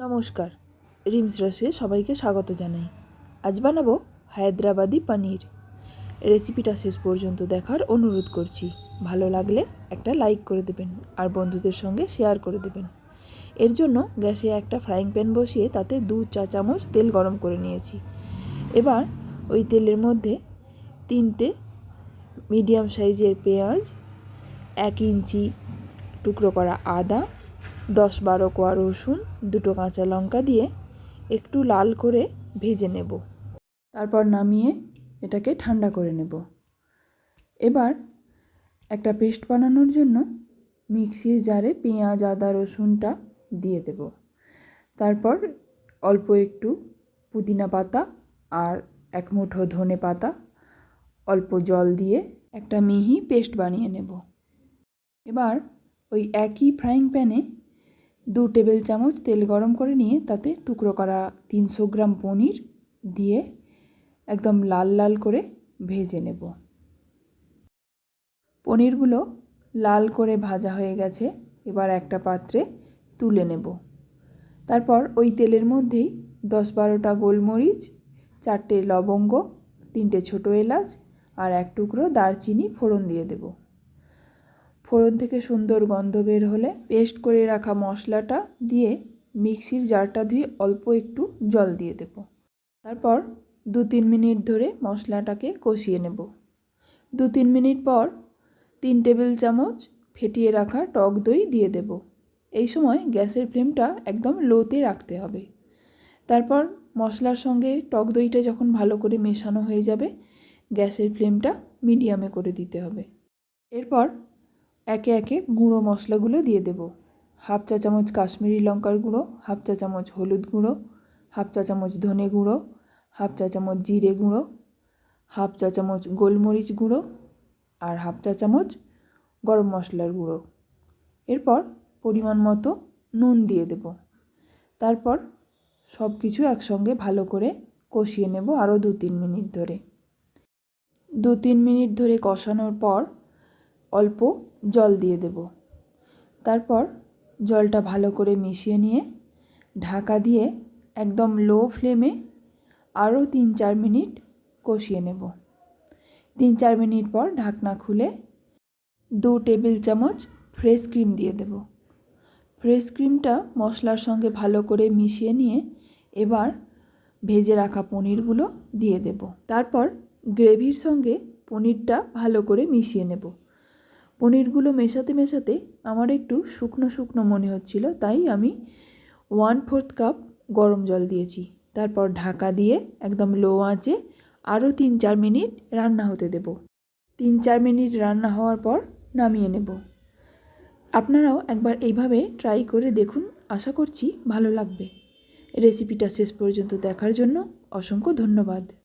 নমস্কার, রিমস রসোইয়ে সবাইকে স্বাগত জানাই। আজ বানাবো হায়দ্রাবাদি পনির। রেসিপিটা শেষ পর্যন্ত দেখার অনুরোধ করছি। ভালো লাগলে একটা লাইক করে দেবেন আর বন্ধুদের সঙ্গে শেয়ার করে দেবেন। এর জন্য গ্যাসে একটা ফ্রাইং প্যান বসিয়ে তাতে 2 চা চামচ তেল গরম করে নিয়েছি। এবার ওই তেলের মধ্যে 3টে মিডিয়াম সাইজের পেঁয়াজ, 1 ইঞ্চি টুকরো করা আদা, 10-12 কোয়া রসুন, 2টো কাঁচা লঙ্কা দিয়ে একটু লাল করে ভেজে নেব। তারপর নামিয়ে এটাকে ঠান্ডা করে নেব। এবার একটা পেস্ট বানানোর জন্য মিক্সির জারে পেঁয়াজ, আদা, রসুনটা দিয়ে দেব। তারপর অল্প একটু পুদিনা পাতা আর 1 মুঠো ধনে পাতা অল্প জল দিয়ে একটা মিহি পেস্ট বানিয়ে নেব। এবার ওই একই ফ্রাইং প্যানে 2 টেবিল চামচ তেল গরম করে নিয়ে তাতে টুকরো করা 300 গ্রাম পনির দিয়ে একদম লাল লাল করে ভেজে নেব। পনিরগুলো লাল করে ভাজা হয়ে গেছে। এবার একটা পাত্রে তুলে নেব। তারপর ওই তেলের মধ্যেই 10-12টা গোলমরিচ, 4টে লবঙ্গ, 3টে ছোটো এলাচ আর 1 টুকরো দারচিনি ফোড়ন দিয়ে দেব। ফোড়ন থেকে সুন্দর গন্ধ বের হলে পেস্ট করে রাখা মশলাটা দিয়ে মিক্সির জারটা ধুয়ে অল্প একটু জল দিয়ে দেব। তারপর 2-3 মিনিট ধরে মশলাটাকে কষিয়ে নেব। 2-3 মিনিট পর 3 টেবিল চামচ ফেটিয়ে রাখা টক দই দিয়ে দেব। এই সময় গ্যাসের ফ্লেমটা একদম লোতে রাখতে হবে। তারপর মশলার সঙ্গে টক দইটা যখন ভালো করে মেশানো হয়ে যাবে, গ্যাসের ফ্লেমটা মিডিয়ামে করে দিতে হবে। এরপর একে একে গুঁড়ো মশলাগুলো দিয়ে দেব। 1/2 চা চামচ কাশ্মীরি লঙ্কার গুঁড়ো, 1/2 চা চামচ হলুদ গুঁড়ো, 1/2 চা চামচ ধনে গুঁড়ো, 1/2 চা চামচ জিরে গুঁড়ো, 1/2 চা চামচ গোলমরিচ গুঁড়ো আর 1/2 চা চামচ গরম মশলার গুঁড়ো। এরপর পরিমাণ মতো নুন দিয়ে দেব। তারপর সব কিছু একসঙ্গে ভালো করে কষিয়ে নেব আরও 2-3 মিনিট ধরে। 2-3 মিনিট ধরে কষানোর পর অল্প জল দিয়ে দেব। তারপর জলটা ভালো করে মিশিয়ে নিয়ে ঢাকা দিয়ে একদম লো ফ্লেমে আরও 3-4 মিনিট কষিয়ে নেব। 3-4 মিনিট পর ঢাকনা খুলে 2 টেবিল চামচ ফ্রেশ ক্রিম দিয়ে দেব। ফ্রেশ ক্রিমটা মশলার সঙ্গে ভালো করে মিশিয়ে নিয়ে এবার ভেজে রাখা পনিরগুলো দিয়ে দেব। তারপর গ্রেভির সঙ্গে পনিরটা ভালো করে মিশিয়ে নেব। পনিরগুলো মেশাতে মেশাতে আমার একটু শুকনো শুকনো মনে হচ্ছিল, তাই আমি 1/4 কাপ গরম জল দিয়েছি। তারপর ঢাকা দিয়ে একদম লো আঁচে আরও 3-4 মিনিট রান্না হতে দেব। 3-4 মিনিট রান্না হওয়ার পর নামিয়ে নেব। আপনারাও একবার এইভাবে ট্রাই করে দেখুন, আশা করছি ভালো লাগবে। রেসিপিটা শেষ পর্যন্ত দেখার জন্য অসংখ্য ধন্যবাদ।